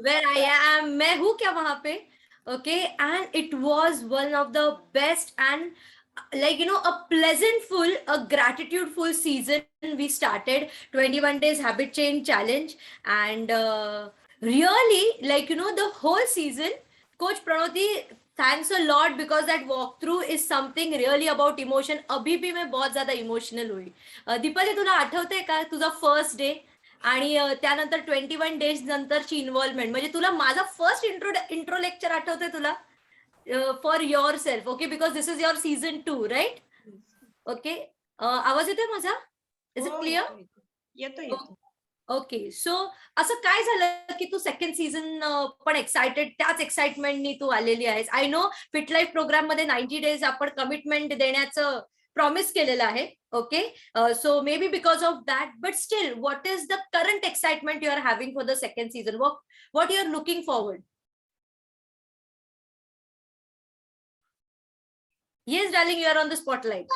where I am, मैं हूँ क्या वहाँ पे? Okay, and it was one of the best and like a pleasantful, a gratitudeful season. We started 21 days habit change challenge, and really, the whole season, Coach Pranoti, thanks a lot because that walkthrough is something really about emotion. अभी भी मैं बहुत ज्यादा emotional हुई. दीपाली, तुला आठवतंय का तुझा फर्स्ट डे आणि त्यानंतर 21 डेज नंतरची इन्व्हॉल्वमेंट? म्हणजे तुला माझा फर्स्ट इंट्रो लेक्चर आठवतंय तुला? For yourself, okay, because this is your season 2, right? Okay. आवाज येतोय माझा? इज इट हो क्लिअर? येतो येतो. ओके. सो असं काय झालं की तू सेकंड सीझन पण एक्साइटेड, त्याच एक्साइटमेंटनी तू आलेली आहेस? I know fit life programme मध्ये 90 डेज आपण कमिटमेंट देण्याचं प्रॉमिस केलेलं आहे. Okay. So maybe because of that, but still what is the current excitement you R having for the second season? What you are looking forward? Yes, darling, you are on the spotlight.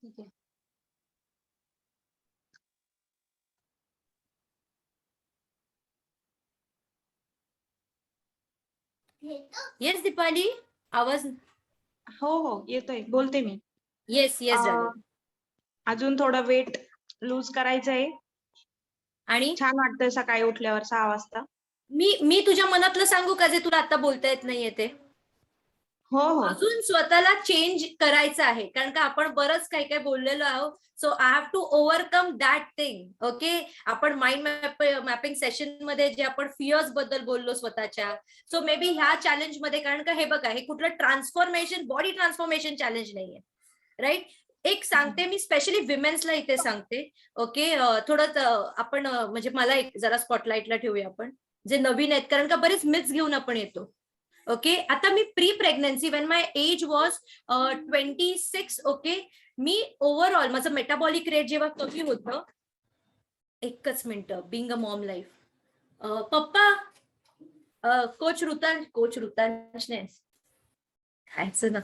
Okay. Yes, Dipali, आवाज. हो हो येतोय, बोलते मी. Yes yes darling. अजून थोडं weight lose करायचंय. आणि छान वाटतंय सकाळी उठल्यावर 6 वाजता. मी तुझ्या मनातलं सांगू का, जे तुला आता बोलता येत नाहीये ते? हो हो अजून स्वतःला चेंज करायचं आहे, कारण का आपण बरंच काही काही बोललेलो आहोत. So I have to overcome that thing. Okay. आपण माइंड मॅपिंग सेशन मध्ये जे आपण फिअर्स बद्दल बोललो स्वतःच्या, सो मे बी ह्या चॅलेंज मध्ये, कारण का हे बघा, हे कुठलं ट्रान्सफॉर्मेशन, बॉडी ट्रान्सफॉर्मेशन चॅलेंज नाहीये, राईट? एक सांगते मी, स्पेशली विमेन्सला इथे सांगते. ओके. थोडं आपण म्हणजे मला एक जरा स्पॉटलाइटला ठेवूया आपण, जे नवीन आहेत, कारण का बरेच मिथ्स घेऊन आपण येतो. ओके. आता मी pre pregnancy, when my age was 26, okay, मी ओव्हरऑल माझं मेटाबॉलिक रेट जेव्हा कमी होतं, एकच minute, being a mom life, पप्पा, कोच ऋतांशने खायचं ना.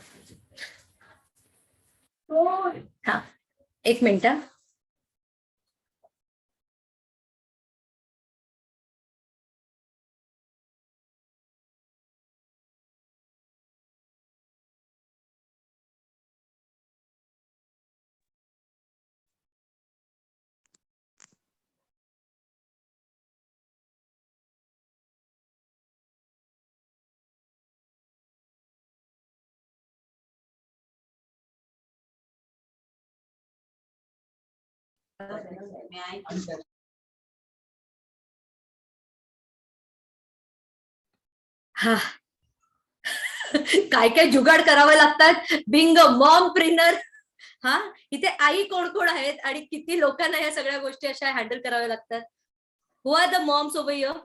हा, एक मिनिट. हा, काय काय जुगाड करावे लागतात बिंग अ मॉम प्रिनर. हा, इथे आई कोण कोण आहेत आणि किती लोकांना या सगळ्या गोष्टी अशा हँडल कराव्या लागतात? Who are the moms over here?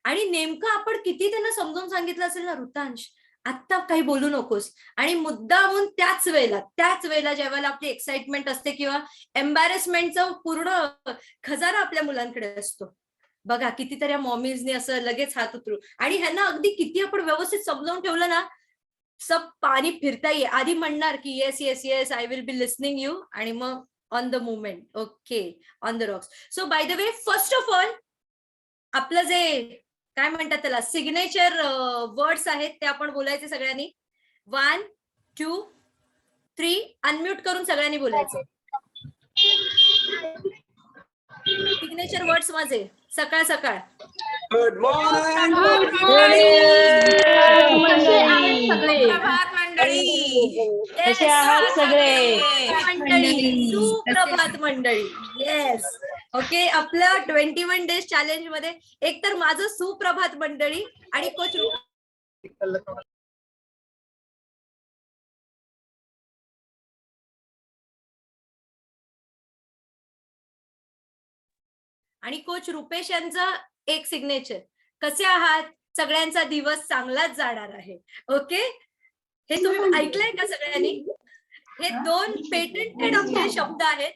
आणि नेमकं आपण किती त्यांना समजावून सांगितलं असेल ना, ऋतांश, आत्ता काही बोलू नकोस, आणि मुद्दामून त्याच वेळेला जेव्हा आपली एक्साइटमेंट असते किंवा एम्बॅरेसमेंटचा पूर्ण खजाना आपल्या मुलांकडे असतो. बघा, कितीतरी मॉमीजने असं लगेच हात उतरू, आणि ह्यांना अगदी किती आपण व्यवस्थित समजावून ठेवलं ना, सब पाणी फिरता ये, आधी म्हणणार की yes yes yes, I will be listening you, आणि मग on the movement, okay, on the Roxx. So by the way, first of all, आपलं जे काय म्हणतात त्याला, सिग्नेचर वर्ड्स आहेत, ते आपण बोलायचे सगळ्यांनी. 1, 2, 3, अनम्यूट करून सगळ्यांनी बोलायचं. सिग्नेचर वर्ड्स माझे, सकाळ सकाळ. Good morning. सुप्रभात मंडळी. कसे आहात सगळे? मंडळी, सुप्रभात मंडळी. येस. ओके. आपलं 21 डेज चॅलेंज मध्ये एक तर माझं सुप्रभात मंडळी, आणि कोच रुपेश यांचं एक सिग्नेचर, कसे आहात? सगळ्यांचा दिवस चांगलाच जाणार आहे. ओके. हे तुम्ही ऐकलंय का सगळ्यांनी? हे 2 पेटंटेड आमचे शब्द आहेत,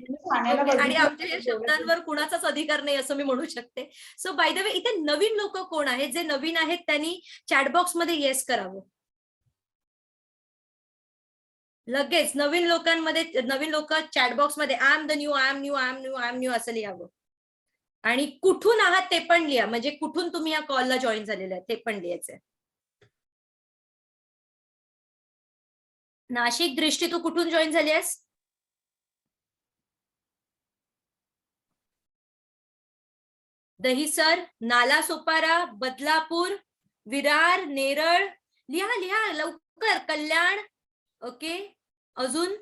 आणि आमच्या या शब्दांवर कुणाचाच अधिकार नाही असं मी म्हणू शकते. सो बाय द वे, इथे नवीन लोक कोण आहेत? जे नवीन आहेत त्यांनी चॅटबॉक्स मध्ये येस करावं. लगेच नवीन लोकांमध्ये, नवीन लोक चॅटबॉक्स मध्ये I am the new, I am new, I am new, I am new असं लिहावं. आणि कुठून आहात ते पण लिहा, म्हणजे कुठून तुम्ही या कॉलला जॉईन झालेले आहे ते पण लिहायचंय. नाशिक दृष्टी, तू कुठून जॉईन झाली आहेस? दहिसर, नालासोपारा, बदलापूर, विरार, नेरळ, लिहा लिहा लवकर. कल्याण, ओके. अजून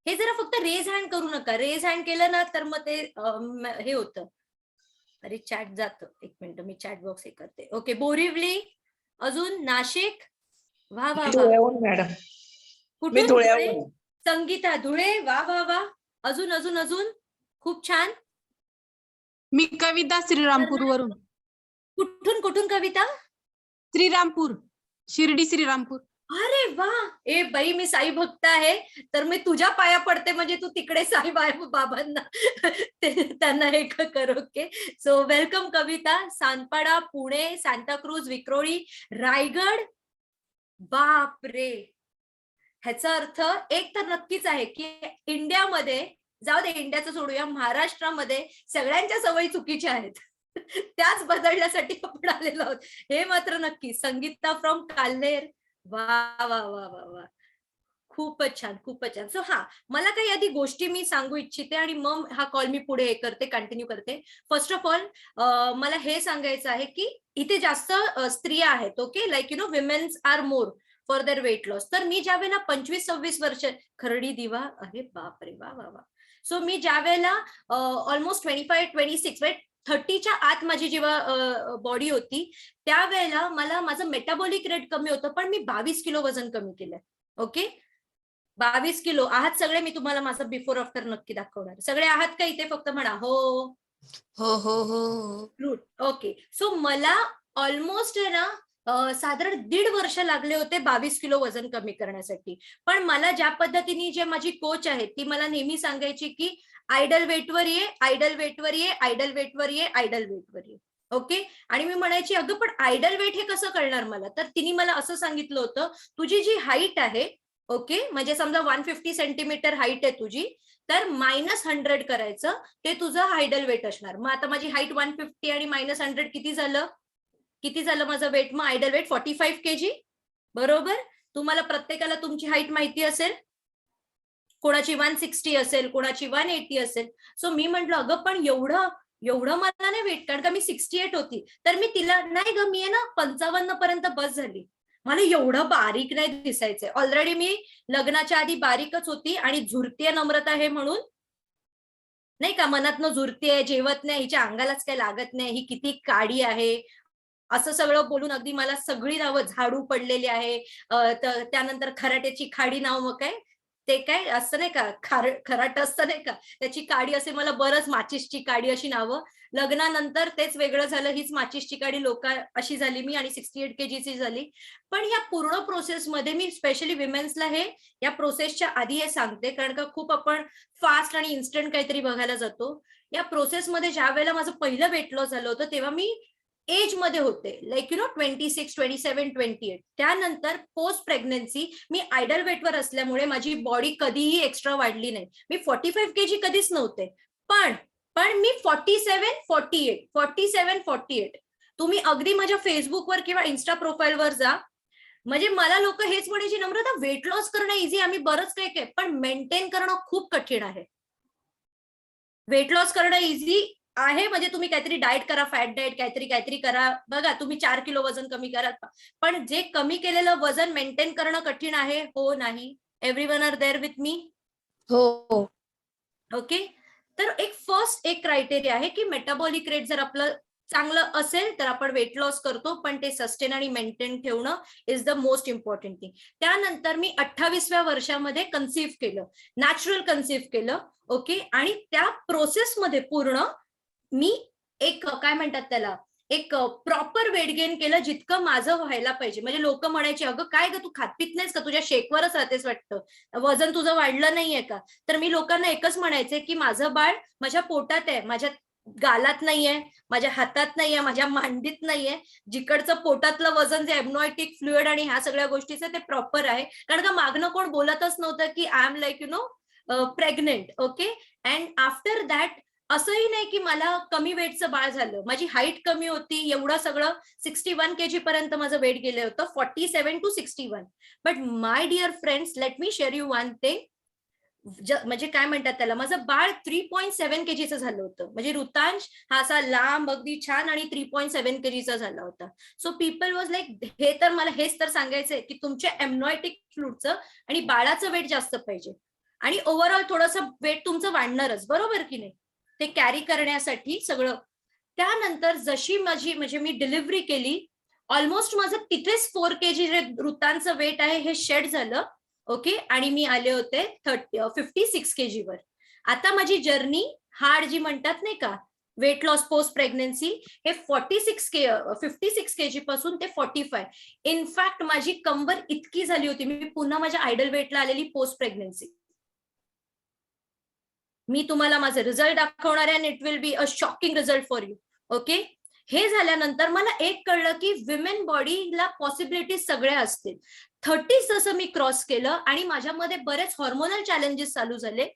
हे जरा फक्त रेज हँड करू नका. रेज हँड केलं ना तर मग ते हे होतं. अरे चॅट जात, एक मिनिट मी चॅट बॉक्स हे करते. ओके. बोरिवली, अजून नाशिक. वा वा वा. धुळ्याहून मॅडम. कुठून? धुळ्याहून. संगीता, धुळे. वा वा वा. अजून अजून अजून खूप छान. मी कविता श्रीरामपूर वरून. कुठून कुठून कविता? श्रीरामपूर, शिर्डी श्रीरामपूर. अरे वा. ए बाई, मी साई भक्त आहे, तर मी तुझ्या पाया पडते, म्हणजे तू तिकडे साई बाबांना त्यांना हे कर. ओके. सो वेलकम कविता. सांतपाडा, पुणे, सांताक्रूज, विक्रोळी, रायगड. बाप रे. ह्याचा अर्थ एक तर नक्कीच आहे की इंडियामध्ये, जाऊ दे इंडियाचं सोडूया, महाराष्ट्रामध्ये सगळ्यांच्या सवयी चुकीच्या आहेत. त्याच बदलण्यासाठी आपण आलेलो आहोत, हे मात्र नक्की. संगीता फ्रॉम काल्हेर. वा वा वा वा वा. खूपच छान, खूपच छान. सो मला काही आधी गोष्टी मी सांगू इच्छिते आणि मग हा कॉल मी पुढे हे करते, कंटिन्यू करते. फर्स्ट ऑफ ऑल मला हे सांगायचं आहे की इथे जास्त स्त्रिया आहेत. Okay. Like you know, womens are more for their weight loss. तर मी ज्या वेळेला 25-26 वर्ष, खरडी दिवा, अरे बाप रे, वा वा वा. सो मी ज्या वेळेला ऑलमोस्ट 25-26 30च्या आत माझी जेव्हा बॉडी होती, त्यावेळेला मला माझं मेटाबॉलिक रेट कमी होतं, पण मी 22 किलो वजन कमी केलंय. ओके. 22 किलो आहात सगळे. मी तुम्हाला माझं बिफोर आफ्टर नक्की दाखवणार. सगळे आहात का इथे? फक्त म्हणा हो हो हो हो. गुड. ओके. सो मला ऑलमोस्ट आहे ना साधारण 1.5 वर्ष लागले होते 22 किलो वजन कमी करण्यासाठी. पण मला ज्या पद्धतीने जे माझी कोच आहे ती मला नेहमी सांगायची की आयडल वेटवर ये, आयडल वेटवर ये, आयडल वेटवर ये, आयडल वेटवर ये. ओके. आणि मी म्हणायची अगं पण आयडल वेट हे कसं कळणार मला? तर तिने मला असं सांगितलं होतं, तुझी जी हाईट आहे, ओके, म्हणजे समजा 150 सेंटीमीटर हाईट आहे तुझी, तर -100 करायचं, ते तुझं आयडल वेट असणार. मग आता माझी हाईट 150 आणि -100 किती झालं? किती झालं माझं वेट? मग आयडल वेट 45 kg. बरोबर. तुम्हाला प्रत्येकाला तुमची हाईट माहिती असेल. कोणाची 160 असेल, कोणाची 180 असेल. सो मी म्हंटल अगं पण एवढं मला नाही वेट, कारण का मी 68 होती. तर मी तिला, नाही ग मी आहे ना 55 पर्यंत बस झाली, मला एवढं बारीक नाही दिसायचंय. ऑलरेडी मी लग्नाच्या आधी बारीकच होती आणि झुरतीये नम्रता हे म्हणून, नाही का, मनातनं झुरतीये, जेवत नाही, हिच्या अंगालाच काही लागत नाही, ही किती काडी आहे, असं सगळं बोलून अगदी मला सगळी नावं, झाडू पडलेली आहे, त्यानंतर खराट्याची खाडी नाव, मग काय ते काय असतं नाही का, खराट असतं नाही का, त्याची काडी, असे मला बरंच, माचीसची काडी, अशी नावं. लग्नानंतर तेच वेगळं झालं, हीच माचीसची काडी, लोक अशी झाली मी, आणि 68 kg झाली. पण या पूर्ण प्रोसेसमध्ये मी स्पेशली विमेन्सला हे या प्रोसेसच्या आधी हे सांगते, कारण का खूप आपण फास्ट आणि इन्स्टंट काहीतरी बघायला जातो. या प्रोसेसमध्ये ज्या वेळेला माझं पहिलं वेट लॉस झालं होतं तेव्हा मी एज मध्ये होते, लाईक यु नो 26, 27, 28. त्यानंतर पोस्ट प्रेग्नन्सी मी आयडल वेटवर असल्यामुळे माझी बॉडी कधीही एक्स्ट्रा वाढली नाही. मी 45 kg कधीच नव्हते, पण मी 47-48. तुम्ही अगदी माझ्या फेसबुकवर किंवा इन्स्टा प्रोफाईलवर जा, म्हणजे मला लोक हेच म्हणायची, नम्रता वेट लॉस करणं इझी, आम्ही बरंच काही, पण मेंटेन करणं खूप कठीण आहे. वेट लॉस करणं इझी आहे, म्हणजे तुम्ही काहीतरी डाएट करा, फॅट डाएट, काहीतरी करा, बघा तुम्ही 4 किलो वजन कमी करा, पण जे कमी केलेलं वजन मेंटेन करणं कठीण आहे. हो नाही? Everyone are there with me? हो. ओके. तर एक क्रायटेरिया आहे की मेटाबॉलिक रेट जर आपलं चांगलं असेल तर आपण वेट लॉस करतो, पण ते सस्टेन आणि मेंटेन ठेवणं is the most important thing. त्यानंतर मी 28व्या वर्षामध्ये कन्सिव्ह केलं, नॅचरल कन्सिव्ह केलं. ओके. आणि त्या प्रोसेसमध्ये पूर्ण मी एक काय म्हणतात त्याला, एक प्रॉपर वेट गेन केलं, जितकं माझं व्हायला पाहिजे. म्हणजे लोक म्हणायचे अगं काय ग तू खात-पित नाहीस का, तुझ्या शेकवरच राहतेस वाटतं, वजन तुझं वाढलं नाहीये का? तर मी लोकांना एकच म्हणायचे की माझं बाळ माझ्या पोटात आहे, माझ्या गालात नाहीये, माझ्या हातात नाहीये, माझ्या मांडीत नाहीये. जिकडचं पोटातलं वजन जे एम्नॉयटिक फ्लुइड आणि ह्या सगळ्या गोष्टीचं ते प्रॉपर आहे. कारण का मागणं कोण बोलतच नव्हतं की I am like pregnant. Okay. And after that असंही नाही की मला कमी वेटचं बाळ झालं. माझी हाईट कमी होती, एवढं सगळं 61 kg पर्यंत माझं वेट गेलं होतं, 47 to 61. But my dear friends, let me share you one thing. म्हणजे काय म्हणतात त्याला, माझं बाळ 3.7 kgचं झालं होतं. म्हणजे ऋतांश हा असा लांब अगदी छान आणि 3.7 kgचा झाला होता. सो पीपल वॉज लाईक, हे तर मला हेच तर सांगायचंय की तुमच्या एम्नॉयटिक फ्लुइडचं आणि बाळाचं वेट जास्त पाहिजे आणि ओव्हरऑल थोडंसं वेट तुमचं वाढणारच, बरोबर की नाही, ते कॅरी करण्यासाठी सगळं. त्यानंतर जशी माझी म्हणजे मी डिलिव्हरी केली, ऑलमोस्ट माझं तिथेच 4 kg जे ऋतांचं वेट आहे हे शेड झालं. ओके. आणि मी आले होते 56 kg वर. आता माझी जर्नी हार्ड जी म्हणतात नाही का, वेट लॉस पोस्ट प्रेग्नन्सी, हे 56 kg पासून ते 45. इनफॅक्ट माझी कंबर इतकी झाली होती, मी पुन्हा माझ्या आयडल वेटला आलेली पोस्ट प्रेग्नन्सी. मी तुम्हाला माझे रिझल्ट दाखवणार आहे, आणि it will be a shocking result for you. Okay. हे झाल्यानंतर मला एक कळलं की विमेन बॉडीला पॉसिबिलिटीज सगळ्या असतील. 30 जसं मी क्रॉस केलं आणि माझ्यामध्ये बरेच हॉर्मोनल चॅलेंजेस चालू झाले.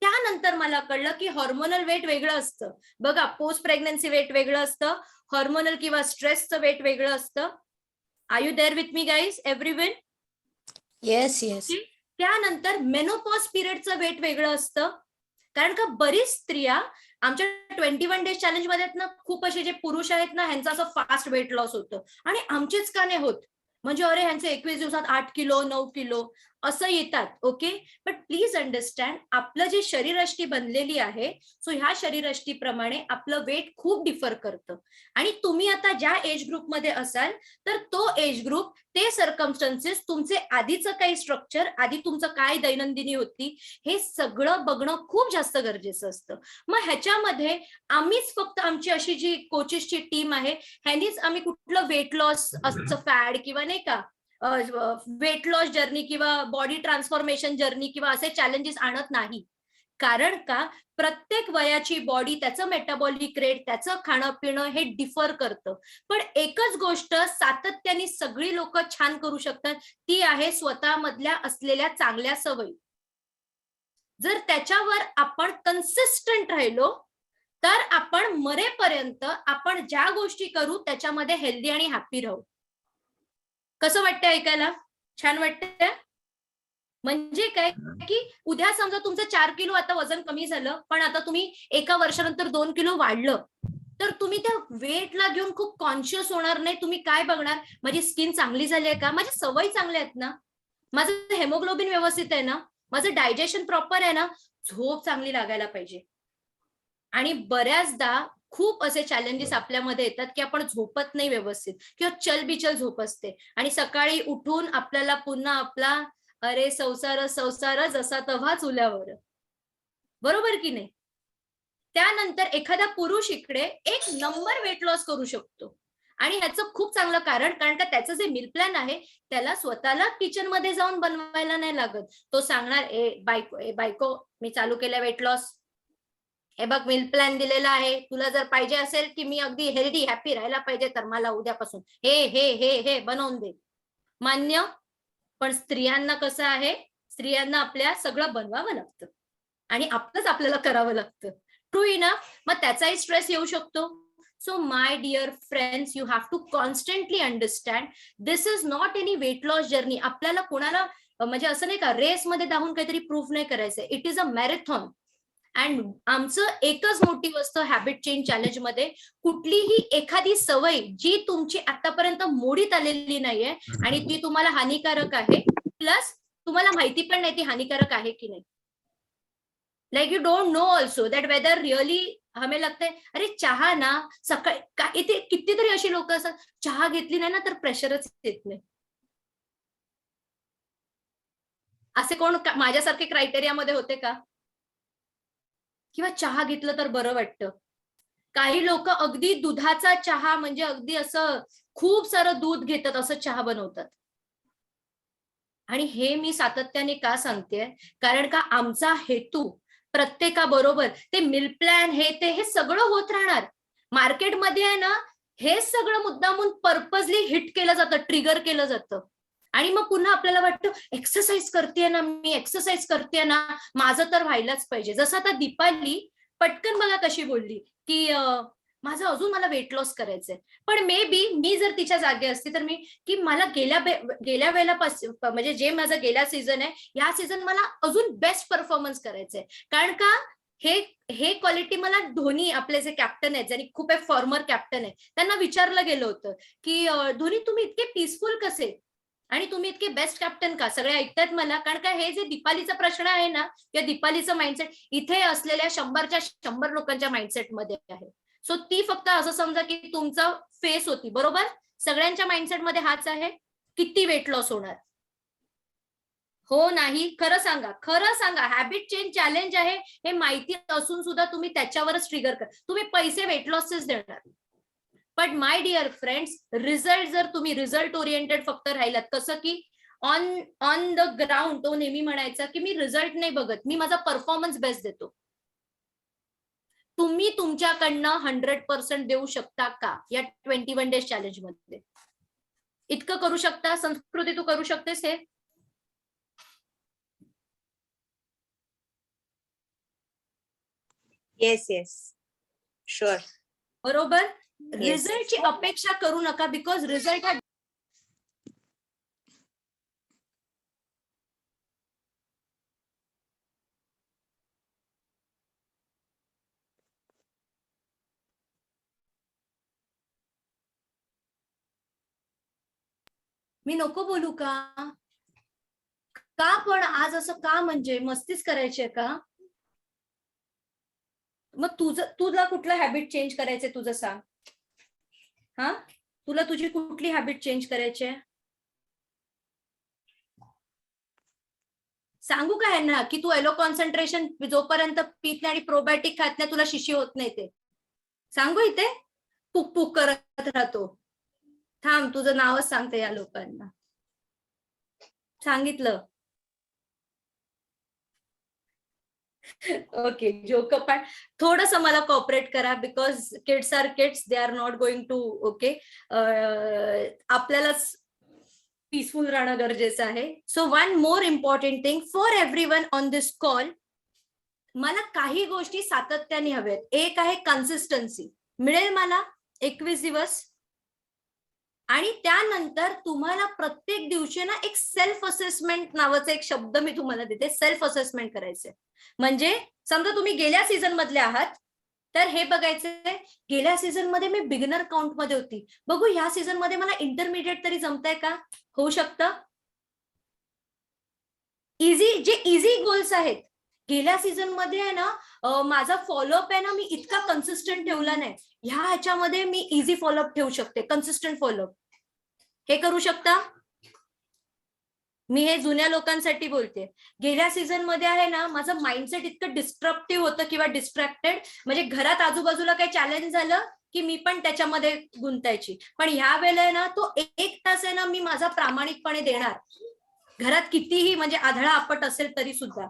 त्यानंतर मला कळलं की हॉर्मोनल वेट वेगळं असतं. बघा, पोस्ट प्रेग्नन्सी वेट वेगळं असतं, हॉर्मोनल किंवा स्ट्रेसचं वेट वेगळं असतं. Are you there with me guys, everyone? Yes yes. त्यानंतर मेनोपॉज पिरियडचं वेट वेगळं असतं. कारण का बरीच स्त्रिया आमच्या 21 डेज चॅलेंज मध्ये ना, खूप असे जे पुरुष आहेत ना, ह्यांचं असं फास्ट वेट लॉस होतं आणि आमचेच का नाही होत. म्हणजे अरे ह्यांचे 21 दिवसात 8 किलो 9 किलो असं येतात. ओके. बट प्लीज अंडरस्टँड, आपलं जे शरीरयष्टी बनलेली आहे, सो ह्या शरीरयष्टीप्रमाणे आपलं वेट खूप डिफर करतं. आणि तुम्ही आता ज्या एज ग्रुपमध्ये असाल, तर तो एज ग्रुप, ते सर्कमस्टन्सेस, तुमचे आधीचं काही स्ट्रक्चर, आधी तुमचं काय दैनंदिनी होती, हे सगळं बघणं खूप जास्त गरजेचं असतं. मग ह्याच्यामध्ये आम्हीच फक्त आमची अशी जी कोचेसची टीम आहे, ह्यांनीच आम्ही कुठलं वेट लॉस असं फॅड किंवा नाही का वेट लॉस जर्नी किंवा बॉडी ट्रान्सफॉर्मेशन जर्नी किंवा असे चॅलेंजेस आणत नाही. कारण का प्रत्येक वयाची बॉडी, त्याचं मेटाबॉलिक रेट, त्याचं खाणं पिणं हे डिफर करतं. पण एकच गोष्ट सातत्याने सगळी लोक छान करू शकतात, ती आहे स्वतःमधल्या असलेल्या चांगल्या सवयी. जर त्याच्यावर आपण कन्सिस्टंट राहिलो, तर आपण मरेपर्यंत आपण ज्या गोष्टी करू त्याच्यामध्ये हेल्दी आणि हॅपी राहू. कसं वाटतंय ऐकायला? छान वाटतंय? म्हणजे काय की उद्या समजा तुमचं 4 किलो आता वजन कमी झालं, पण आता तुम्ही एका वर्षानंतर 2 किलो वाढलं, तर तुम्ही त्या वेटला घेऊन खूप कॉन्शियस होणार नाही. तुम्ही काय बघणार, माझी स्किन चांगली झाली आहे का, माझी सवयी चांगल्या आहेत ना, माझं हेमोग्लोबिन व्यवस्थित आहे ना, माझं डायजेशन प्रॉपर आहे ना, झोप चांगली लागायला पाहिजे. आणि बऱ्याचदा खूप असे चॅलेंजेस आपल्यामध्ये येतात की आपण झोपत नाही व्यवस्थित किंवा चलबिचल झोप असते आणि सकाळी उठून आपल्याला पुन्हा आपला अरे संसार संसार जसा तव्हा चुल्यावर, बरोबर की नाही. त्यानंतर एखादा पुरुष इकडे 1 नंबर वेट लॉस करू शकतो आणि ह्याचं खूप चांगलं कारण का त्याचं जे मील प्लॅन आहे, त्याला स्वतःला किचन मध्ये जाऊन बनवायला नाही लागत. तो सांगणार, ए बायको मी चालू केलं वेट लॉस, हे बघ मील प्लॅन दिलेला आहे, तुला जर पाहिजे असेल की मी अगदी हेल्दी हॅपी राहायला पाहिजे, तर मला उद्यापासून हे हे हे हे बनवून दे. मान्य. पण स्त्रियांना कसं आहे, स्त्रियांना आपल्या सगळं बनवावं लागतं आणि आपलंच आपल्याला करावं लागतं. True enough. मग त्याचाही स्ट्रेस येऊ शकतो. So my dear friends, you have to constantly understand this is not any weight loss journey. आपल्याला कोणाला म्हणजे असं नाही का रेसमध्ये धावून काहीतरी प्रूव्ह नाही करायचंय. It is a marathon. And आमचं एकच मोटिव्ह असतं हॅबिट चेंज चॅलेंज मध्ये, कुठलीही एखादी सवय जी तुमची आतापर्यंत मोडीत आलेली नाहीये आणि ती तुम्हाला हानिकारक आहे, प्लस तुम्हाला माहिती पण नाही ती हानिकारक आहे की नाही. Like you don't know also that weather really. हमें लगतंय अरे चहा ना सकाळी का, इथे कितीतरी अशी लोक असतात, चहा घेतली नाही ना तर प्रेशरच येत नाही. असे कोण माझ्यासारखे क्रायटेरियामध्ये होते का? किंवा चहा घेतलं तर बरं वाटतं. काही लोक अगदी दुधाचा चहा म्हणजे अगदी असं खूप सारं दूध घेतात असं चहा बनवतात. आणि हे मी सातत्याने का सांगतेय, कारण का आमचा हेतू प्रत्येकाबरोबर ते मिल प्लॅन हे सगळं होत राहणार. मार्केटमध्ये आहे ना, हे सगळं मुद्दामून पर्पजली हिट केलं जातं, ट्रिगर केलं जातं. आणि मग पुन्हा आपल्याला वाटतं एक्सरसाइज करते ना, मी एक्सरसाइज करते ना, माझं तर व्हायलाच पाहिजे. जसं आता दीपाली पटकन बघा कशी बोलली की माझं अजून मला वेट लॉस करायचंय. पण मे बी मी जर तिच्या जागी असती तर मी की मला गेल्या वेळेला म्हणजे जे माझं गेल्या सीझन आहे, या सीझन मला अजून बेस्ट परफॉर्मन्स करायचंय. कारण का हे क्वालिटी मला धोनी आपले जे कॅप्टन आहेत, ज्यांनी खूप एक फॉर्मर कॅप्टन आहे, त्यांना विचारलं गेलं होतं की धोनी तुम्ही इतके पीसफुल कसे आणि तुम्ही इतके बेस्ट कॅप्टन का? सगळे ऐकतायत मला. कारण का हे जे दीपालीचा प्रश्न आहे ना, किंवा दीपालीचं माइंडसेट इथे असलेल्या 100च्या 100 लोकांच्या माइंडसेटमध्ये आहे. सो ती फक्त असं समजा की तुमचा फेस होती, बरोबर? सगळ्यांच्या माइंडसेटमध्ये हाच आहे. किती वेट लॉस होणार? हो नाही? खरं सांगा. हॅबिट चेंज चॅलेंज आहे हे माहिती असून सुद्धा तुम्ही त्याच्यावरच ट्रिगर कर. तुम्ही पैसे वेट लॉसचेच देणार. But my dear friends, result जर तुम्ही रिझल्ट ओरिएंटेड फक्त राहिलात, कसं की ऑन द ग्राउंड तो नेहमी म्हणायचा की मी रिझल्ट नाही बघत, मी माझा परफॉर्मन्स बेस्ट देतो. तुम्ही तुमच्याकडनं 100% देऊ शकता का या 21 डेज चॅलेंज मध्ये? इतकं करू शकता? संस्कृती, तू करू शकतेस हे? Yes sure. बरोबर. रिझल्टची अपेक्षा करू नका, बिकॉज रिझल्ट हा मी नको बोलू का? पण आज असं का? म्हणजे मस्तीच करायची आहे का? मग तुला कुठलं हॅबिट चेंज करायचंय तुझं सांग. हा, तुला तुझी कुठली हॅबिट चेंज करायची आहे? सांगू का ह्यांना की तू एलो कॉन्सन्ट्रेशन जोपर्यंत पीत नाही आणि प्रोबायोटिक खात नाही तुला शिशी होत नाही ते सांगू? इथे पुक पुक करत राहतो. थांब, तुझं नावच सांगते या लोकांना. सांगितलं. Okay, joke. पण थोडस मला कॉपरेट करा, because kids are kids, they are not going to. Okay, आपल्यालाच पीसफुल राहणं गरजेचं आहे. So one more important thing for everyone on this call, मला काही गोष्टी सातत्याने हव्यात. एक आहे कन्सिस्टन्सी. मिळेल मला 21 दिवस, आणि त्यानंतर तुम्हाला प्रत्येक दिवशी ना एक सेल्फ असेसमेंट नावाचा एक शब्द मी तुम्हाला देते. सेल्फ असेसमेंट करायचंय. म्हणजे समजा तुम्ही गेल्या सीझन मधले आहात, तर हे बघायचंय गेल्या सीझन मध्ये मी बिगिनर काउंट मध्ये होती, बघू ह्या सीझन मध्ये मला इंटरमिडिएट तरी जमतंय का? होऊ शकतं. जे इझी गोल्स आहेत, गेल्या सीझन मध्ये आहे ना माझा फॉलोअप आहे ना, मी इतका कन्सिस्टंट ठेवला नाही. ह्याच्यामध्ये मी इझी फॉलोअप ठेवू शकते, कन्सिस्टंट फॉलोअप. हे करू शकता? मी हे जुन्या लोकांसाठी बोलते. गेल्या सीझन मध्ये आहे ना माझं माइंडसेट इतकं डिस्ट्रप्टिव्ह होतं किंवा डिस्ट्रॅक्टेड, म्हणजे घरात आजूबाजूला काही चॅलेंज झालं की मी पण त्याच्यामध्ये गुंतायची. पण ह्या वेळेला ना तो 1 तास आहे ना मी माझा प्रामाणिकपणे देणार, घरात कितीही म्हणजे आढळा आपट असेल तरी सुद्धा.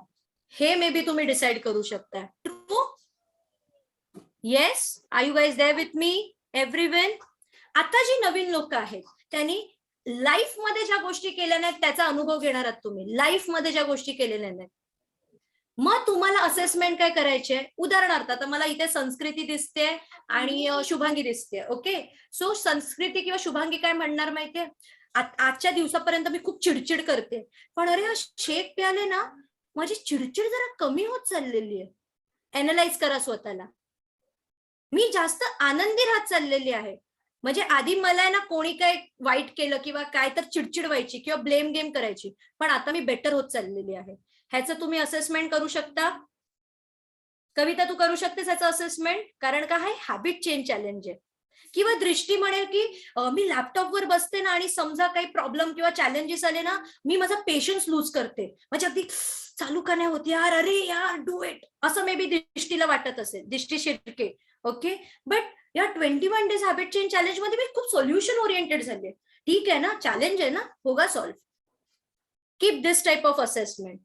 हे मे बी तुम्ही डिसाइड करू शकता. True? Yes? Are you guys there with me everyone? आता जी नवीन लोक आहेत त्यांनी लाईफ मध्ये ज्या गोष्टी केल्या नाहीत त्याचा अनुभव घेणार आहात तुम्ही. लाईफ मध्ये ज्या गोष्टी केलेल्या नाहीत, मग तुम्हाला असेसमेंट काय करायचे? उदाहरणार्थ आता मला इथे संस्कृती दिसते आणि शुभांगी दिसते. ओके, सो संस्कृती किंवा शुभांगी काय म्हणणार माहितीये? आजच्या दिवसापर्यंत मी खूप चिडचिड करते, पण अरे शेक प्याले ना माझी चिडचिड जरा कमी होत चाललेली आहे. अॅनलाइज करा स्वतःला. मी जास्त आनंदी राहत चाललेली आहे. म्हणजे आधी मला ना कोणी काय वाईट केलं किंवा काय तर चिडचिड व्हायची किंवा ब्लेम गेम करायची, पण आता मी बेटर होत चाललेली आहे. ह्याचं तुम्ही असेसमेंट करू शकता. कविता, तू करू शकतेस ह्याचं असेसमेंट? कारण का हा हॅबिट चेंज चॅलेंज आहे. किंवा दृष्टी म्हणेल की मी लॅपटॉपवर बसते ना आणि समजा काही प्रॉब्लेम किंवा चॅलेंजेस आले ना, मी माझा पेशन्स लूज करते, म्हणजे अगदी चालू का नाही होत यार, अरे यार डू इट, असं मे बी दृष्टीला वाटत असेल, दृष्टी शिर्के. ओके, बट या 21 डेज हॅबिट चेंज चॅलेंज मध्ये मी खूप सोल्युशन ओरिएंटेड झाले. ठीक आहे ना, चॅलेंज आहे ना, होगा solve. Keep this type of assessment.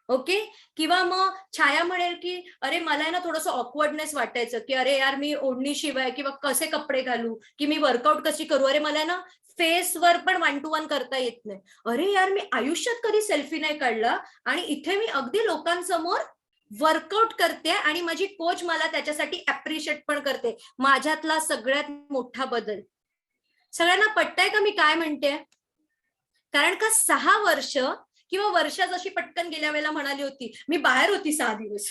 Okay. किंवा मग छाया म्हणेल की अरे मला आहे ना थोडंसं ऑकवर्डनेस वाटायचं की अरे यार मी ओढणी शिवाय किंवा कसे कपडे घालू की मी वर्कआउट कशी करू, अरे मला ना फेसवर पण 1 to 1 करता येत नाही, अरे यार मी आयुष्यात कधी सेल्फी नाही काढला आणि इथे मी अगदी लोकांसमोर वर्कआउट करते आणि माझी कोच मला त्याच्यासाठी अप्रिशिएट पण करते. माझ्यातला सगळ्यात मोठा बदल. सगळ्यांना पटतंय का मी काय म्हणते? कारण का 6 वर्ष किंवा वर्ष जशी पटकन गेल्या वेळेला म्हणाली होती मी बाहेर होती 6 दिवस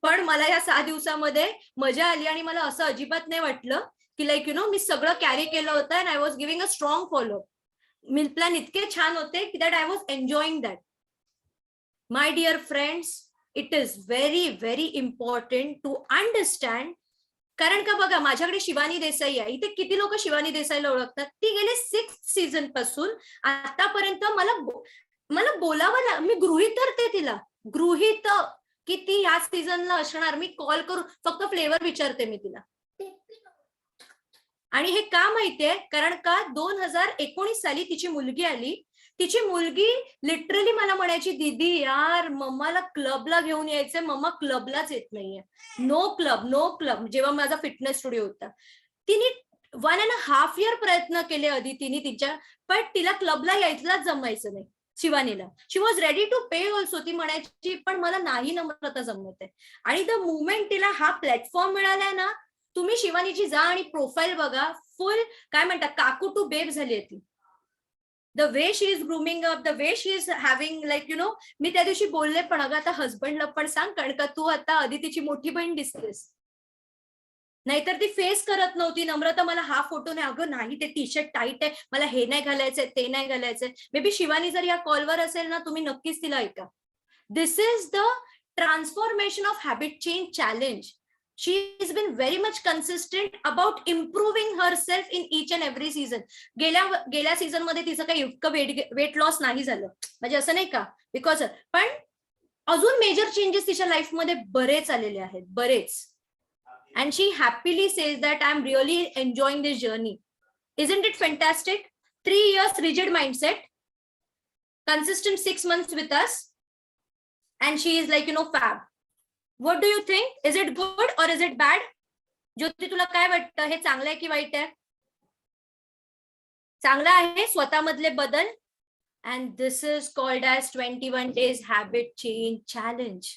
पण मला या 6 दिवसामध्ये मजा आली आणि मला असं अजिबात नाही वाटलं की लाईक यु नो मी सगळं कॅरी केलं होतं and I was giving a strong follow. Meal plan इतके छान होते की that I was enjoying that. My dear friends, it is very very important to understand. कारण का बघा माझ्याकडे शिवानी देसाई आहे. इथे किती लोक शिवानी देसाईला ओळखतात? ती गेले 6th सीझन पासून आतापर्यंत मला बोलावं, मी गृहीत धरते तिला, गृहीत की ती ह्या सीझनला असणार. मी कॉल करून फक्त फ्लेवर विचारते मी तिला. आणि हे का माहितीये? कारण का 2019 साली तिची मुलगी आली. तिची मुलगी लिटरली मला म्हणायची दीदी यार मम्माला क्लबला घेऊन यायचंय, मम्मा क्लबलाच येत नाहीये. No club no club. जेव्हा माझा फिटनेस स्टुडिओ होता तिने 1.5 year प्रयत्न केले आधी तिने तिच्या, पण तिला क्लबला यायलाच जमायचं नाही. शिवानीला she was ready to pay also. ती म्हणायची पण मला नाही नम्रता जमत आहे. आणि द मुमेंट तिला हा प्लॅटफॉर्म मिळालाय ना, तुम्ही शिवानीची जा आणि प्रोफाईल बघा, फुल काय म्हणतात काकू टू बेब झाली आहे ती. The way she is grooming up, the way she is having like you know. मी त्या दिवशी बोलले पण अगं आता हजबंडला पण सांग कारण का तू आता अदितीची मोठी बहीण दिसतेस. नाहीतर ती फेस करत नव्हती. नम्रता मला हा फोटो नाही, अगं नाही ते टी शर्ट टाईट आहे, मला हे नाही घालायचंय ते नाही घालायचंय. मे बी शिवानी जर या कॉलवर असेल ना तुम्ही नक्कीच तिला ऐका. This is the transformation of habit change challenge. She has been very much consistent about improving herself in each and every season. गेल्या सीझन मध्ये तिचं काही इतकं वेट लॉस नाही झालं, म्हणजे असं नाही का बिकॉज, पण अजून मेजर चेंजेस तिच्या लाईफ मध्ये बरेच आलेले आहेत, बरेच. And she happily says that I am really enjoying this journey. Isn't it fantastic? 3 years rigid mindset, consistent 6 months with us, and she is like you know fab. What do you think? Is it good or is it bad? ज्योती तुला काय वाटतं? हे चांगलं आहे की वाईट आहे? चांगलं आहे स्वतःमधले बदल. And this is called as 21 days habit change challenge.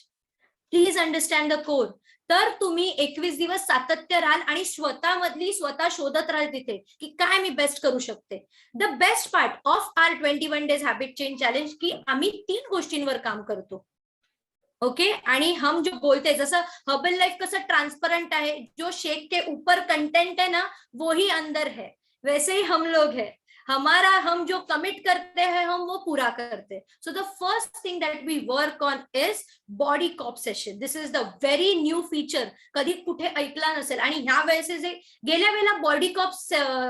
Please understand the core. तर तुम्ही 21 दिवस सातत्य राहाल आणि स्वतःमधली स्वतः शोधत राहाल तिथे की काय मी बेस्ट करू शकते. The best part of our 21 days habit change challenge की आम्ही 3 गोष्टींवर काम करतो. ओके. आणि हम जो बोलते जसं हर्बल लाइफ कसं ट्रांसपेरेंट है, जो शेक के ऊपर कंटेंट है ना वो ही अंदर है, वैसे ही हम लोग है. हमारा हम जो कमिट करते हैं हम वो पूरा करते. So the first thing that we work on is body cop session. This is the very new feature, कधी कुठे ऐकला नसेल. आणि ह्या वेळेस जे गेल्या वेळेला बॉडी कॉप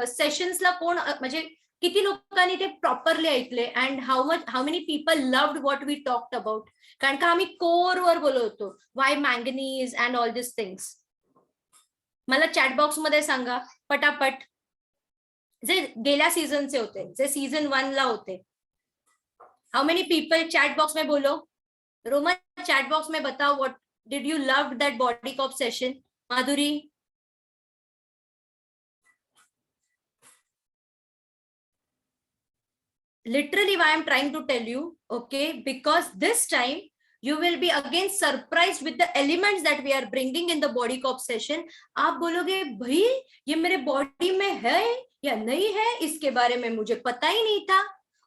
सेशन्सला कोण म्हणजे किती लोकांनी ते प्रॉपरली ऐकले and how many people loved what we talked about. कारण का आम्ही कोर वर बोलत होतो, why manganese and all this things. मला चॅट बॉक्स मध्ये सांगा पटापट जे गेल्या सीझनचे होते, जे सीझन 1 ला होते. How many people chat box में बोलो. रोमन चैट बॉक्स में बताओ what did you love that body cop session. Madhuri, literally why I'm trying to tell you, okay, because this time you will be again surprised with the elements that we are bringing in the body cop session. आप बोलोगे भाई ये मेरे body में है या नहीं है, इसके बारे में मुझे पता ही नहीं था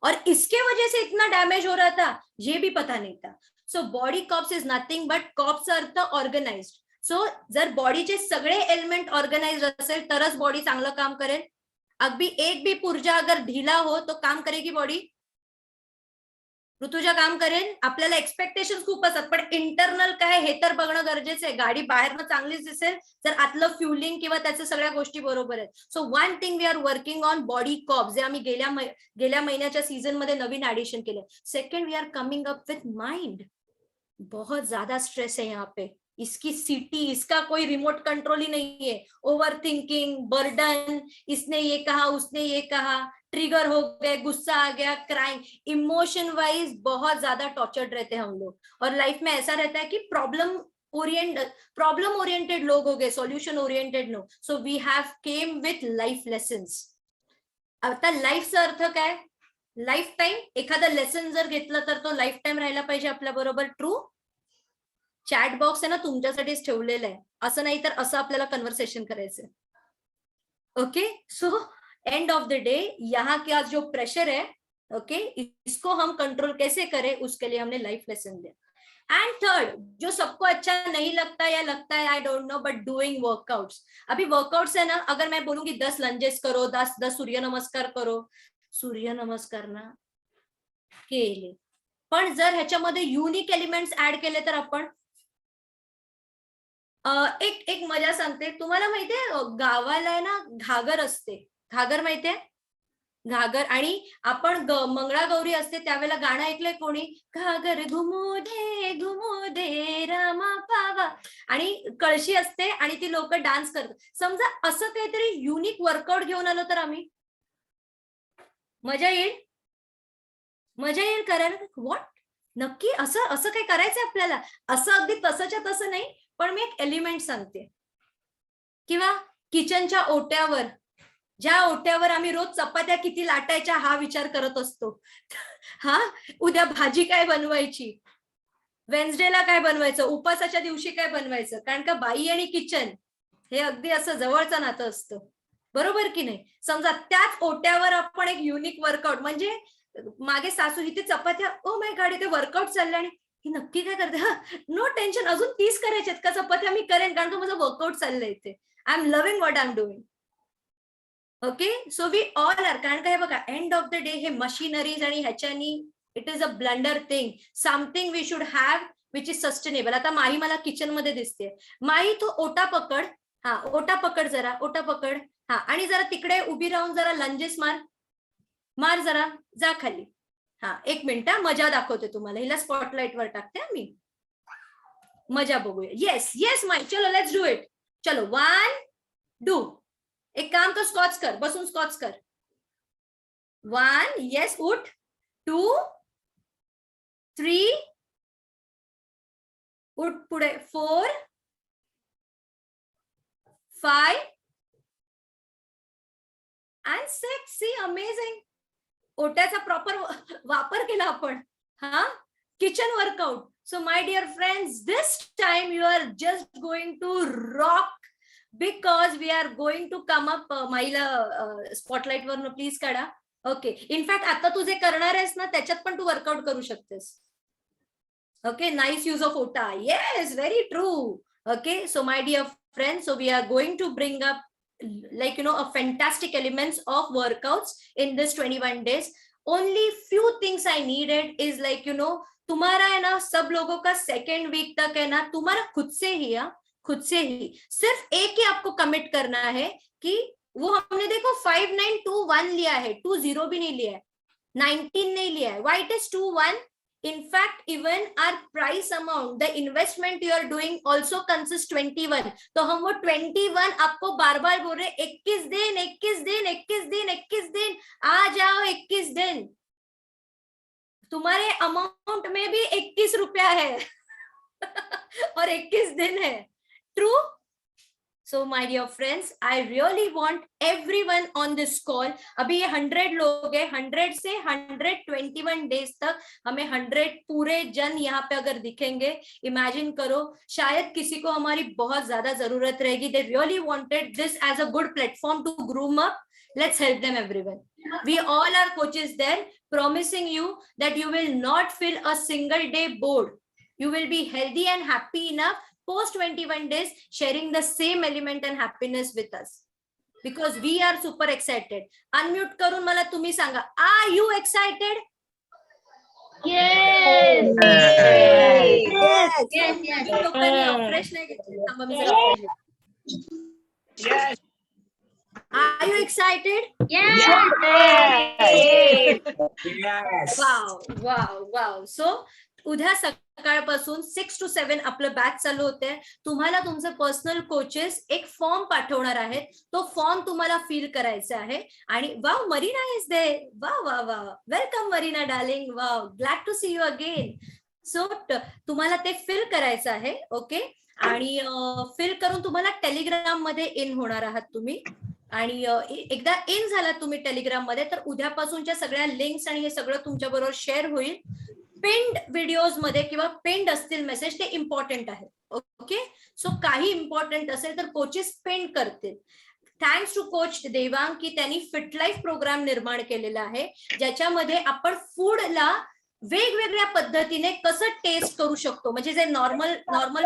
और इसके वजह से इतना डैमेज हो रहा था ये भी पता नहीं था. So body cops is nothing but cops are the organised. So जर बॉडीचे सगळे एलिमेंट ऑर्गनाइज्ड असेल तरच बॉडी चांगलं काम करेल. अगदी एक भी पुर्जा अगर ढीला हो तो काम करेगी बॉडी. ऋतुजा काम करेल. आपल्याला एक्सपेक्टेशन खूप असतात पण इंटरनल काय हे तर बघणं गरजेचं आहे. गाडी बाहेरनं चांगलीच दिसेल जर आतलं फ्युलिंग किंवा त्याच्या सगळ्या गोष्टी बरोबर आहेत. So one thing we are working on body cop, जे आम्ही गेल्या महिन्याच्या सीझन मध्ये नवीन ऍडिशन केलं. Second we are coming up with mind. बहुत ज्यादा स्ट्रेस है यहाँ पे. इसकी सिटी, इसका कोई रिमोट कंट्रोल ही नहीं है. ओवर थिंकिंग, बर्डन, इसने ये कहा उसने ये कहा, ट्रिगर हो गए, गुस्सा आ गया, क्राइम, इमोशन वाइज बहुत ज्यादा टॉर्चर्ड रहते हैं हम लोग. और लाइफ में ऐसा रहता है कि प्रॉब्लम ओरिएंटेड लोग हो गए, solution oriented no. So we have came with life lessons. आता लाईफचा अर्थ काय? Life time. एखादा लेसन जर घेतलं तर तो लाईफ टाइम राहायला पाहिजे आपल्या बरोबर. ट्रू. चॅट बॉक्स आहे ना तुमच्यासाठीच ठेवलेला आहे, असं नाही तर असं आपल्याला कन्व्हर्सेशन करायचंय. Okay. So and of the day यहाँ का जो प्रेशर है, ओके, इसको हम कंट्रोल कैसे करें, उसके लिए हमने लाइफ लेसन दिया. एंड थर्ड, जो सबको अच्छा नहीं लगता या लगता है I don't know, but doing workouts. अभी वर्कआउट्स है ना, अगर मैं बोलूंगी 10 लंजेस करो, 10 सूर्य नमस्कार करो, सूर्य नमस्कार ना केले, पण जर ह्याच्यामध्ये युनिक एलिमेंट्स ऍड केले तर आपण एक मजा सांगते तुम्हाला. माहितीये गावाला आहे ना घागर असते. घागर माहितीये? घागर. आणि आपण मंगळागौरी असते त्यावेळेला गाणं ऐकलंय कोणी? घागर घुमू दे रामा पावा. आणि कळशी असते आणि ती लोक डान्स करतात. समजा असं काहीतरी युनिक वर्कआउट घेऊन आलो तर आम्ही, मजा येईल. मजा येईल करायला. व्हॉट, नक्की असं असं काय करायचंय आपल्याला? असं अगदी तसंच्या तसं नाही, पण मी एक एलिमेंट सांगते. किंवा किचनच्या ओट्यावर, ज्या ओट्यावर आम्ही रोज चपात्या किती लाटायच्या हा विचार करत असतो. हा, उद्या भाजी काय बनवायची, वेन्सडेला काय बनवायचं, उपासाच्या दिवशी काय बनवायचं. कारण का बाई आणि किचन हे अगदी असं जवळचं नातं असतं, बरोबर की नाही? समजा त्याच ओट्यावर आपण एक युनिक वर्कआउट, म्हणजे मागे सासू इथे चपात्या, ओ माय गॉड इथे वर्कआउट चाललं आणि ही नक्की काय करते. हा, नो टेन्शन, अजून 30 करायच्यात का चपात्या मी करेन, कारण का माझं वर्कआउट चाललंय इथे. I am loving what I am doing. Okay. So we all are. कारण काय बघा, एंड ऑफ द डे हे मशिनरीज आणि ह्याच्यानी it is a blunder thing. Something we should have which is sustainable. आता माही मला किचन मध्ये दिसते. माही तू ओटा पकड. हा, ओटा पकड जरा, ओटा पकड. हा, आणि जरा तिकडे उभी राहून जरा लंजेस मार जरा, जा खाली. हा, 1 मिनिट मजा दाखवते तुम्हाला. हिला स्पॉटलाइट वर टाकते मी, मजा बघूया. येस येस माय, चलो लेट्स डू इट. चलो 1 2. एक काम कर, स्कॉच कर, बसून स्कॉच कर. 1 येस, उठ. 2 3 उठ पुढे. 4 5 and 6. See, amazing. ओट्याचा प्रॉपर वापर केला आपण. हा, kitchen workout. So my dear friends, this time you are just going to rock, because we are going to come up. माईला स्पॉटलाइट वरनं प्लीज काढा. ओके. इनफॅक्ट आता तू जे करणार आहेस ना त्याच्यात पण तू वर्कआउट करू शकतेस. Okay, nice use of oats. Yes, very true. Okay. So my dear friends, so we are going to bring up like a fantastic elements of workouts in this 21 days. Only few things I needed is तुम्हारा है ना, सब लोगों का second weak तक है ना, तुम्हारा खुद से ही सिर्फ एक ही आपको कमिट करना है कि वो हमने देखो 5921 लिया है, 20 भी नहीं लिया है, 19 नहीं लिया है. Why it is 21? In fact, even our price amount, the investment you are doing also consists 21. तो हम वो 21 आपको बार बार बोल रहे 21 दिन, 21 दिन, 21 दिन, 21 दिन, आ जाओ 21 दिन. तुम्हारे अमाउंट में भी 21 रुपया है और 21 दिन है. True. So my dear friends, I really want everyone on this call. अभी ये 100 लोग हैं, 100 से 121 डेज तक हमें 100 पूरे जन यहाँ पे अगर दिखेंगे, इमेजिन करो, शायद किसी को हमारी बहुत ज्यादा जरूरत रहेगी. They really wanted this as a good platform to groom up. Let's help them, everyone. We all are coaches there, promising you that you will not feel a single day bored. You will be healthy and happy enough post 21 days, sharing the same element and happiness with us, because we are super excited. Unmute करून मला तुम्ही सांगा, are you excited? Yes. Yes. लोकांनी fresh नाही घेतली. थांबा मी जरा fresh घेते. Yes. Are you excited? Yes. Wow. So उद्या सकाळपासून 6 to 7 आपलं बॅच चालू होते. तुम्हाला तुमचे पर्सनल कोचेस एक फॉर्म पाठवणार आहेत. तो फॉर्म तुम्हाला फिल करायचा आहे. आणि wow, Marina is there. Wow wow wow, welcome Marina darling. Wow, glad to see you again. So तुम्हाला ते फिल करायचं आहे. ओके, आणि फिल करून तुम्हाला टेलिग्राम मध्ये इन होणार आहात तुम्ही. आणि एकदा इन झाला तुम्ही टेलिग्राम मध्ये, तर उद्यापासूनच्या सगळ्या लिंक्स आणि हे सगळं तुमच्या बरोबर शेअर होईल. पिंड व्हिडिओज मध्ये किंवा पिंड असतील मेसेज, ते इम्पॉर्टंट आहे. ओके, सो काही इम्पॉर्टंट असेल तर कोचेस पिंड करतील. थँक्स टू कोच देवांग की त्यांनी फिट लाईफ प्रोग्राम निर्माण केलेला आहे, ज्याच्यामध्ये आपण फूडला वेगवेगळ्या पद्धतीने कसं टेस्ट करू शकतो. म्हणजे जे नॉर्मल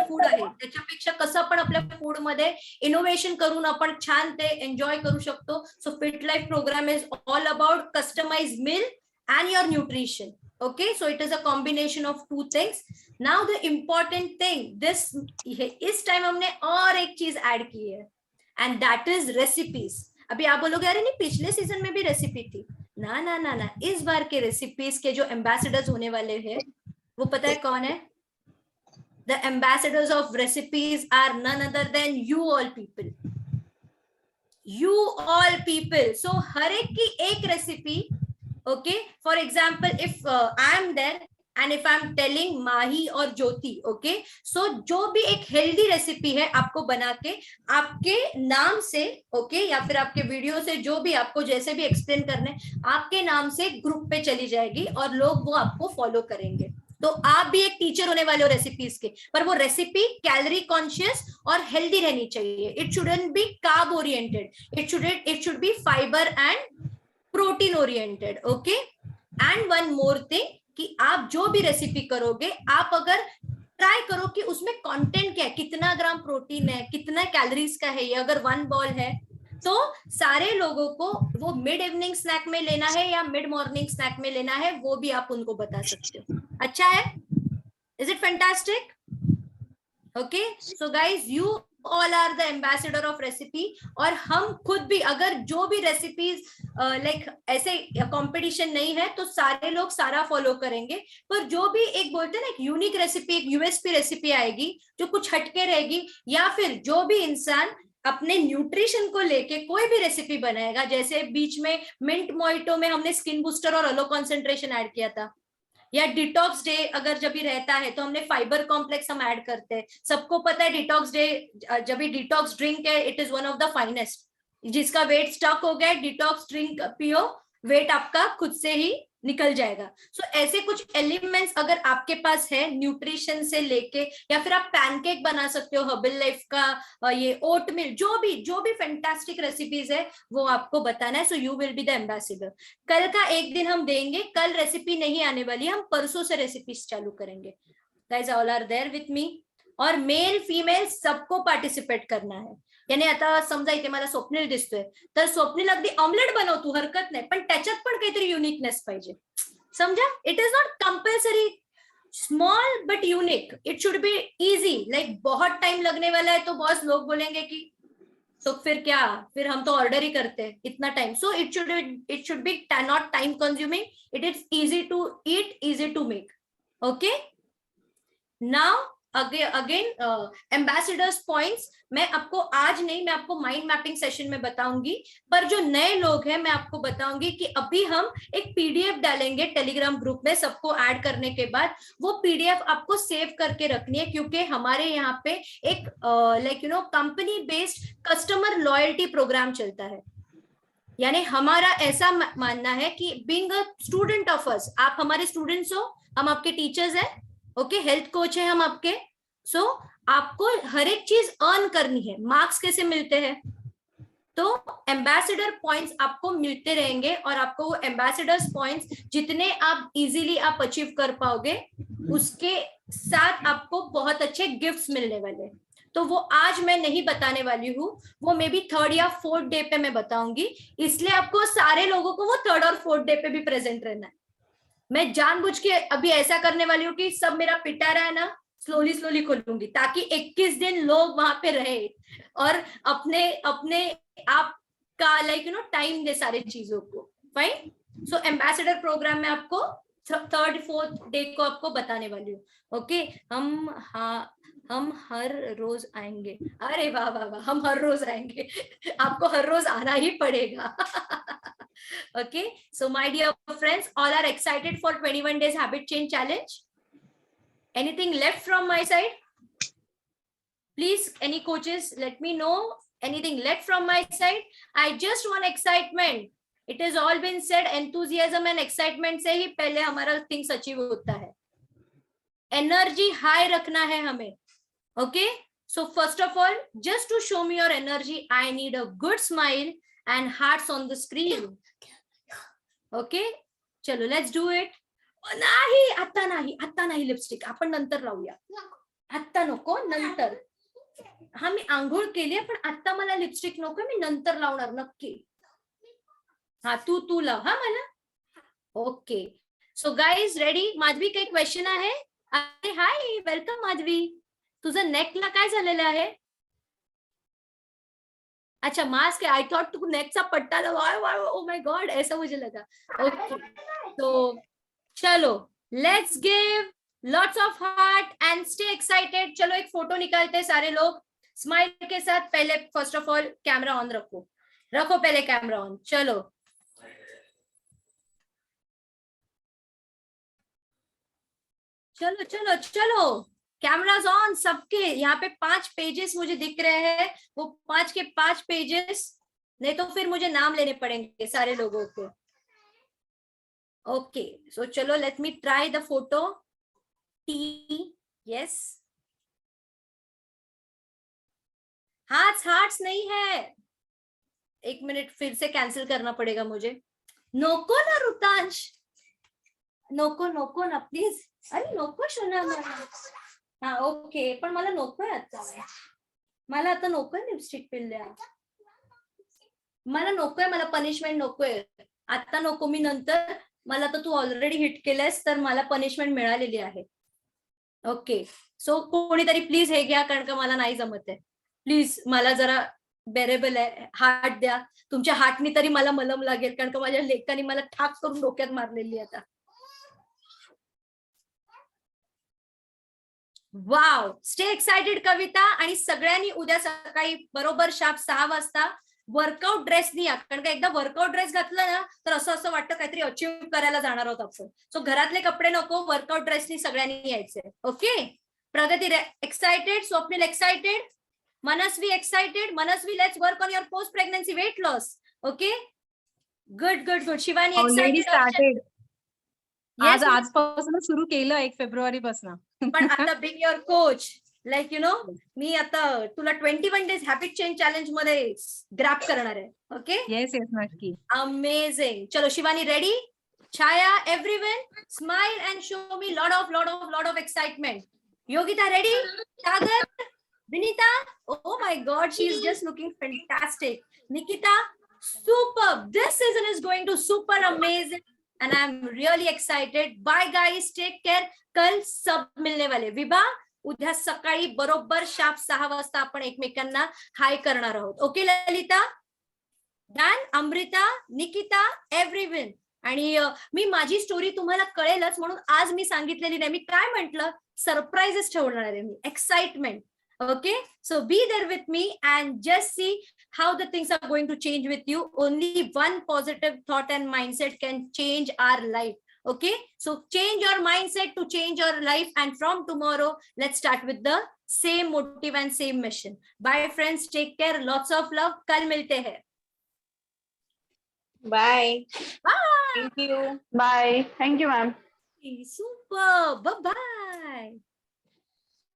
फूड आहे त्याच्यापेक्षा कसं आपण आपल्या फूड मध्ये इनोव्हेशन करून आपण छान ते एन्जॉय करू शकतो. So fit life programme is all about customise meal and your nutrition. Okay, so it is a combination of two things. Now the important thing, is time हमने और एक चीज ऐड की है, and that is recipes. अभी आप बोलोगे अरे नहीं, पिछले सीजन में भी रेसिपी थी. ना ना ना ना, इस बार के रेसिपीज के जो एम्बेसडर्स होने वाले हैं वो पता है कौन है? The ambassadors of recipes are none other than you all people. You all people. So हर एक की एक recipe. Okay, for example, if I am there and if I am telling माही और ज्योति, okay, so जो भी एक हेल्दी रेसिपी है आपको बना के आपके नाम से, okay, या फिर आपके वीडियो से, जो भी आपको जैसे भी एक्सप्लेन करने, आपके नाम से ग्रुप पे चली जाएगी और लोग वो आपको फॉलो करेंगे. तो आप भी एक टीचर होने वाले हो रेसिपीज के, पर वो रेसिपी कैलोरी कॉन्शियस और हेल्दी रहनी चाहिए. It shouldn't be carb oriented, it should B fibre end protein oriented. Okay, end one more thing कि आप जो भी रेसिपी करोगे, आप अगर ट्राई करो कि उसमें कंटेंट क्या है, कितना ग्राम प्रोटीन है, कितना कैलोरीज का है. ये अगर 1 बॉल है तो सारे लोगों को वो मिड इवनिंग स्नैक में लेना है या मिड मॉर्निंग स्नैक में लेना है, वो भी आप उनको बता सकते हो. अच्छा है? Is it fantastic? Okay, so guys, you all are the ambassador of recipe. और हम खुद भी अगर जो भी रेसिपीज लाइक ऐसे कंपटीशन नहीं है तो सारे लोग सारा फॉलो करेंगे, पर जो भी एक बोलते हैं ना, एक यूनिक रेसिपी, एक यूएसपी रेसिपी आएगी जो कुछ हटके रहेगी, या फिर जो भी इंसान अपने न्यूट्रिशन को लेके कोई भी रेसिपी बनाएगा, जैसे बीच में मिंट मोइटो में हमने स्किन बूस्टर और अलो कॉन्सेंट्रेशन ऐड किया था, या डिटॉक्स डे अगर जब भी रहता है तो हमने फाइबर कॉम्प्लेक्स हम ऐड करते हैं. सबको पता है डिटॉक्स डे, जब भी डिटॉक्स ड्रिंक है, it is one of the finest. जिसका वेट स्टक हो गया, डिटॉक्स ड्रिंक पियो, वेट आपका खुद से ही निकल जाएगा. सो ऐसे कुछ एलिमेंट्स अगर आपके पास है न्यूट्रिशन से लेके, या फिर आप पैनकेक बना सकते हो हर्बल लाइफ का, ये ओट मिल, जो भी फैंटास्टिक रेसिपीज है वो आपको बताना है. So you will be the ambassador. कल का एक दिन हम देंगे, कल रेसिपी नहीं आने वाली, हम परसों से रेसिपीज चालू करेंगे. Guys all are there with me. और मेल फीमेल सबको पार्टिसिपेट करना है. यानी आता समजा इथे मला स्वप्नील दिसतोय, तर स्वप्नील अगदी ऑमलेट बनव तू, हरकत नाही, पण त्याच्यात पण काहीतरी युनिकनेस पाहिजे. समझा? It is not compulsory small but unique. It should be easy. Like बहुत टाइम लगने वाला है तो बॉस लोग बोलेंगे कि तो फिर क्या, फिर हम तो ऑर्डर ही करते हैं इतना time. So it should be not time consuming. It is easy to eat, easy to make. Okay, now again ambassadors points मैं आपको आज नहीं, मैं आपको माइंड मैपिंग सेशन में बताऊंगी, पर जो नए लोग हैं मैं आपको बताऊंगी कि अभी हम एक पीडीएफ डालेंगे टेलीग्राम ग्रुप में. सबको ऐड करने के बाद वो पीडीएफ आपको सेव करके रखनी है, क्योंकि हमारे यहाँ पे एक like you know company based customer loyalty programme चलता है. यानी हमारा ऐसा मानना है कि being a student of us, आप हमारे स्टूडेंट्स हो, हम आपके टीचर्स हैं. ओके, हेल्थ कोच है हम आपके. सो आपको हर एक चीज अर्न करनी है. मार्क्स कैसे मिलते हैं? तो एम्बेसडर पॉइंट्स आपको मिलते रहेंगे, और आपको वो एम्बेसडर्स पॉइंट्स जितने आप इजीली आप अचीव कर पाओगे, उसके साथ आपको बहुत अच्छे गिफ्ट्स मिलने वाले. तो वो आज मैं नहीं बताने वाली हूँ, वो मे बी 3rd या 4th डे पे मैं बताऊंगी. इसलिए आपको सारे लोगों को वो 3rd और 4th डे पे भी प्रेजेंट रहना है. मैं जानबूझ के अभी ऐसा करने वाली हूँ कि सब मेरा पिटारा है ना, स्लोली खोलूंगी, ताकि 21 दिन लोग वहां पे रहे और अपने आप का लाइक यू नो टाइम दे सारे चीजों को. फाइन. सो एम्बेसडर प्रोग्राम में आपको थर्ड फोर्थ डे को आपको बताने वाली हूँ. ओके, हम हर रोज आएंगे. अरे वाह वाह वाह, हम हर रोज आएंगे. आपको हर रोज आना ही पड़ेगा. Okay, so my dear friends, all are excited for 21 days habit change challenge. Anything left from my side? Please, any coaches, let me know. Anything left from my side? I just want excitement. It has all been said, enthusiasm and excitement से ही पहले हमारा things achieve होता है. Energy high रखना है हमें. Okay, so first of all, just to show me your energy, I need a good smile and hearts on the screen. Okay, चलो, let's do it. नाही, आता नाही लिपस्टिक, आपण नंतर लावूया. आता नको, नंतर. हा, मी आंघोळ केली पण आता मला लिपस्टिक नको, मी नंतर लावणार नक्की. हा, तू लाव हा मला. Okay, so guys ready? Madhavi, काही क्वेश्चन आहे? अरे हाय, वेलकम माधवी. तुझं नेकला काय झालेलं आहे? अच्छा, मास्क है. आई थॉट तू नेक चा पट्टा लगा. ओ माय गॉड, ऐसा मुझे लगा. ओके, तो चलो, let's give lots of heart end stay excited. चलो, एक फोटो निकालते हैं सारे लोग स्माइल के साथ. पहले first of all camera on रखो पहले कैमरा ऑन. चलो, चलो चलो चलो, कैमराज ऑन सबके. यहाँ पे 5 पेजेस मुझे दिख रहे हैं. वो 5 के 5 पेजेस, नहीं तो फिर मुझे नाम लेने पड़ेंगे सारे लोगों के. ओके, सो चलो, let me try the photo. T, yes. Hearts नहीं है. एक मिनट, फिर से कैंसिल करना पड़ेगा मुझे. नको ना रुतांश, नको ना प्लीज. अरे नको शोना मला. हा, ओके, पण मला नकोय आता. मला आता नकोय लिपस्टिक पिल्ल्या. मला नकोय, मला पनिशमेंट नकोय आता. नको, मी नंतर. मला तर तू ऑलरेडी हिट केलंस, तर मला पनिशमेंट मिळालेली आहे. ओके, सो कोणीतरी प्लीज हे घ्या, कारण का मला नाही जमत आहे. प्लीज मला जरा बेरेबल आहे. हार्ट द्या. तुमच्या हार्टनी तरी मला मलम लागेल, कारण का माझ्या लेकानी मला ठाक करून डोक्यात मारलेली आता. वाव, स्टे एक्साइटेड कविता. आणि सगळ्यांनी उद्या सकाळी बरोबर शार्प 6 वाजता वर्कआउट ड्रेसनी या, कारण का एकदा वर्कआउट ड्रेस घातला ना, तर असं वाटतं काहीतरी अचीव्ह करायला जाणार आहोत आपण. सो घरातले कपडे नको, वर्कआउट ड्रेसनी सगळ्यांनी यायचंय. Okay, Pragati excited, Swapnil excited, Manasvi excited. Manasvi, let's work on your post pregnancy weight loss. Okay, good. Shivani excited. आज आजपासून सुरू केलं 1 फेब्रुवारी पासून. पण आता being your coach, like you know, मी आता तुला 21 डेज हॅबिट चेंज चॅलेंज मध्ये ग्रॅप करणार आहे. ओके, येस नक्की. अमेझिंग. चलो, Shivani ready? Chhaya, everyone smile and show me lot of excitement. Yogita ready? Sagar, Vinita, oh my God, she is just looking fantastic. Nikita, super. This season is going to super amazing and I'm really excited. Bye guys, take care. कल सब मिलने वाले. विभा, उद्या सकाळी बरोबर sharp 6 वाजता आपण एकमेकांना हाय करणार आहोत. Okay Lalita, done. Amruta, Nikita, everyone. आणि मी माझी स्टोरी तुम्हाला कळेलच म्हणून आज मी सांगितलेली नाही. मी काय म्हंटल, सरप्राइजेस ठेवणार आहे मी. Excitement. Okay, so be there with me and just see how the things are going to change with you. Only one positive thought and mindset can change our life. Okay, so change your mindset to change your life, and from tomorrow let's start with the same motive and same mission. Bye friends, take care, lots of love. कल मिलते हैं. Bye. Bye. Thank you. Bye. Thank you, ma'am. Super. Bye bye.